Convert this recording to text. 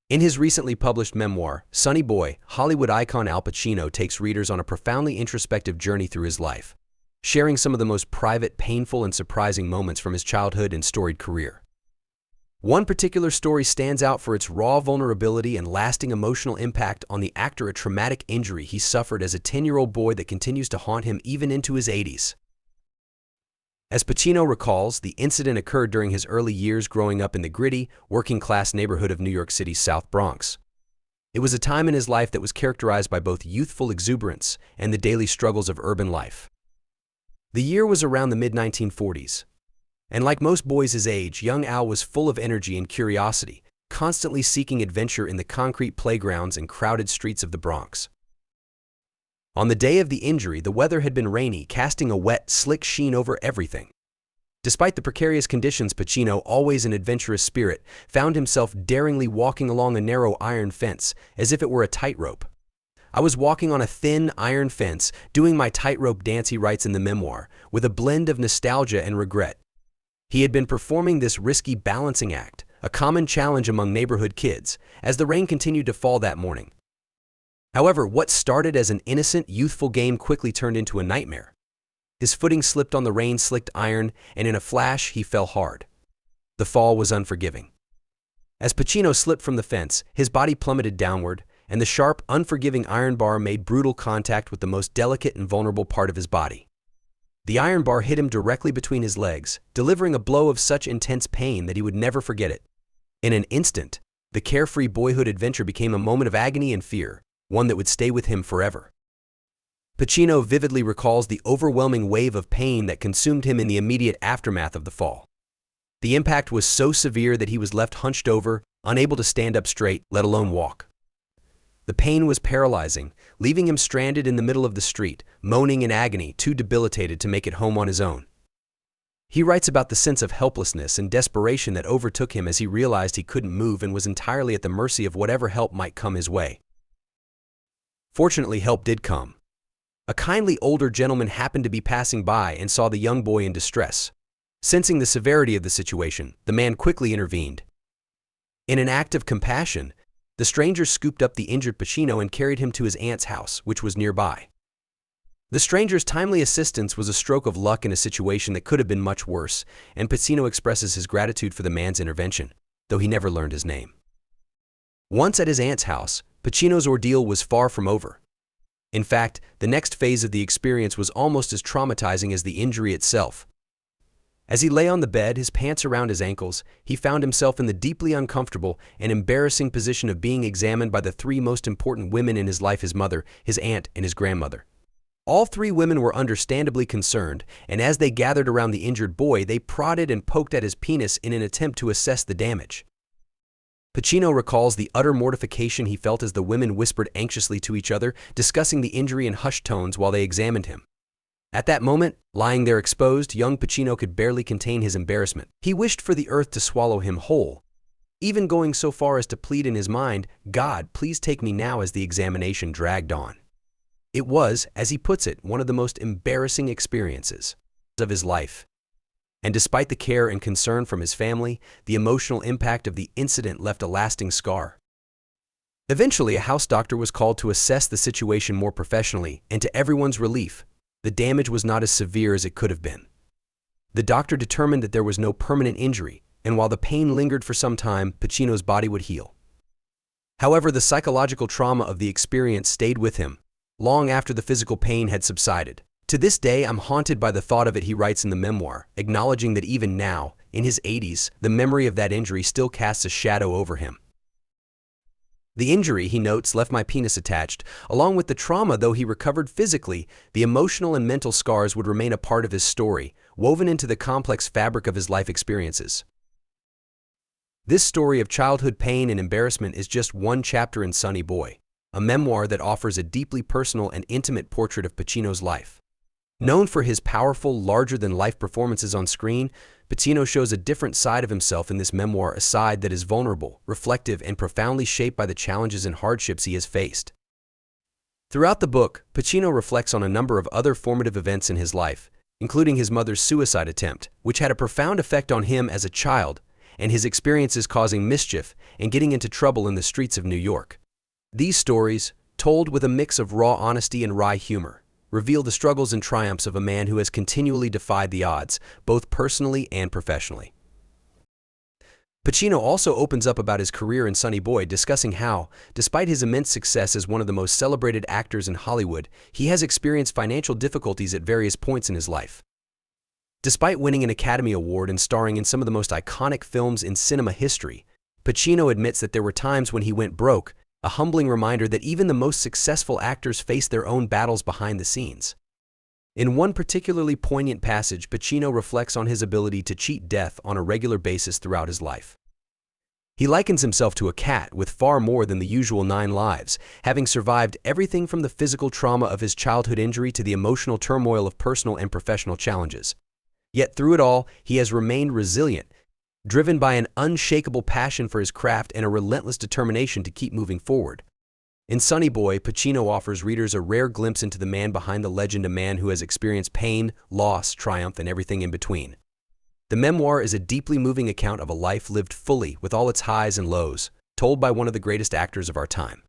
In his recently published memoir, Sonny Boy, Hollywood icon Al Pacino takes readers on a profoundly introspective journey through his life, sharing some of the most private, painful, and surprising moments from his childhood and storied career. One particular story stands out for its raw vulnerability and lasting emotional impact on the actor, a traumatic injury he suffered as a 10-year-old boy that continues to haunt him even into his 80s. As Pacino recalls, the incident occurred during his early years growing up in the gritty, working-class neighborhood of New York City's South Bronx. It was a time in his life that was characterized by both youthful exuberance and the daily struggles of urban life. The year was around the mid-1940s, and like most boys his age, young Al was full of energy and curiosity, constantly seeking adventure in the concrete playgrounds and crowded streets of the Bronx. On the day of the injury, the weather had been rainy, casting a wet, slick sheen over everything. Despite the precarious conditions, Pacino, always an adventurous spirit, found himself daringly walking along a narrow iron fence as if it were a tightrope. "I was walking on a thin iron fence, doing my tightrope dance," he writes in the memoir, with a blend of nostalgia and regret. He had been performing this risky balancing act, a common challenge among neighborhood kids, as the rain continued to fall that morning. However, what started as an innocent, youthful game quickly turned into a nightmare. His footing slipped on the rain-slicked iron, and in a flash, he fell hard. The fall was unforgiving. As Pacino slipped from the fence, his body plummeted downward, and the sharp, unforgiving iron bar made brutal contact with the most delicate and vulnerable part of his body. The iron bar hit him directly between his legs, delivering a blow of such intense pain that he would never forget it. In an instant, the carefree boyhood adventure became a moment of agony and fear, one that would stay with him forever. Pacino vividly recalls the overwhelming wave of pain that consumed him in the immediate aftermath of the fall. The impact was so severe that he was left hunched over, unable to stand up straight, let alone walk. The pain was paralyzing, leaving him stranded in the middle of the street, moaning in agony, too debilitated to make it home on his own. He writes about the sense of helplessness and desperation that overtook him as he realized he couldn't move and was entirely at the mercy of whatever help might come his way. Fortunately, help did come. A kindly older gentleman happened to be passing by and saw the young boy in distress. Sensing the severity of the situation, the man quickly intervened. In an act of compassion, the stranger scooped up the injured Pacino and carried him to his aunt's house, which was nearby. The stranger's timely assistance was a stroke of luck in a situation that could have been much worse, and Pacino expresses his gratitude for the man's intervention, though he never learned his name. Once at his aunt's house, Pacino's ordeal was far from over. In fact, the next phase of the experience was almost as traumatizing as the injury itself. As he lay on the bed, his pants around his ankles, he found himself in the deeply uncomfortable and embarrassing position of being examined by the three most important women in his life: his mother, his aunt, and his grandmother. All three women were understandably concerned, and as they gathered around the injured boy, they prodded and poked at his penis in an attempt to assess the damage. Pacino recalls the utter mortification he felt as the women whispered anxiously to each other, discussing the injury in hushed tones while they examined him. At that moment, lying there exposed, young Pacino could barely contain his embarrassment. He wished for the earth to swallow him whole, even going so far as to plead in his mind, "God, please take me now," as the examination dragged on. It was, as he puts it, one of the most embarrassing experiences of his life. And despite the care and concern from his family, the emotional impact of the incident left a lasting scar. Eventually, a house doctor was called to assess the situation more professionally, and to everyone's relief, the damage was not as severe as it could have been. The doctor determined that there was no permanent injury, and while the pain lingered for some time, Pacino's body would heal. However, the psychological trauma of the experience stayed with him, long after the physical pain had subsided. "To this day, I'm haunted by the thought of it," he writes in the memoir, acknowledging that even now, in his 80s, the memory of that injury still casts a shadow over him. "The injury," he notes, "left my penis attached. Along with the trauma, though he recovered physically, the emotional and mental scars would remain a part of his story, woven into the complex fabric of his life experiences." This story of childhood pain and embarrassment is just one chapter in Sonny Boy, a memoir that offers a deeply personal and intimate portrait of Pacino's life. Known for his powerful, larger-than-life performances on screen, Pacino shows a different side of himself in this memoir, a side that is vulnerable, reflective, and profoundly shaped by the challenges and hardships he has faced. Throughout the book, Pacino reflects on a number of other formative events in his life, including his mother's suicide attempt, which had a profound effect on him as a child, and his experiences causing mischief and getting into trouble in the streets of New York. These stories, told with a mix of raw honesty and wry humor, reveal the struggles and triumphs of a man who has continually defied the odds, both personally and professionally. Pacino also opens up about his career in Sonny Boy, discussing how, despite his immense success as one of the most celebrated actors in Hollywood, he has experienced financial difficulties at various points in his life. Despite winning an Academy Award and starring in some of the most iconic films in cinema history, Pacino admits that there were times when he went broke, a humbling reminder that even the most successful actors face their own battles behind the scenes. In one particularly poignant passage, Pacino reflects on his ability to cheat death on a regular basis throughout his life. He likens himself to a cat with far more than the usual 9 lives, having survived everything from the physical trauma of his childhood injury to the emotional turmoil of personal and professional challenges. Yet through it all, he has remained resilient, driven by an unshakable passion for his craft and a relentless determination to keep moving forward. In Sonny Boy, Pacino offers readers a rare glimpse into the man behind the legend, a man who has experienced pain, loss, triumph, and everything in between. The memoir is a deeply moving account of a life lived fully with all its highs and lows, told by one of the greatest actors of our time.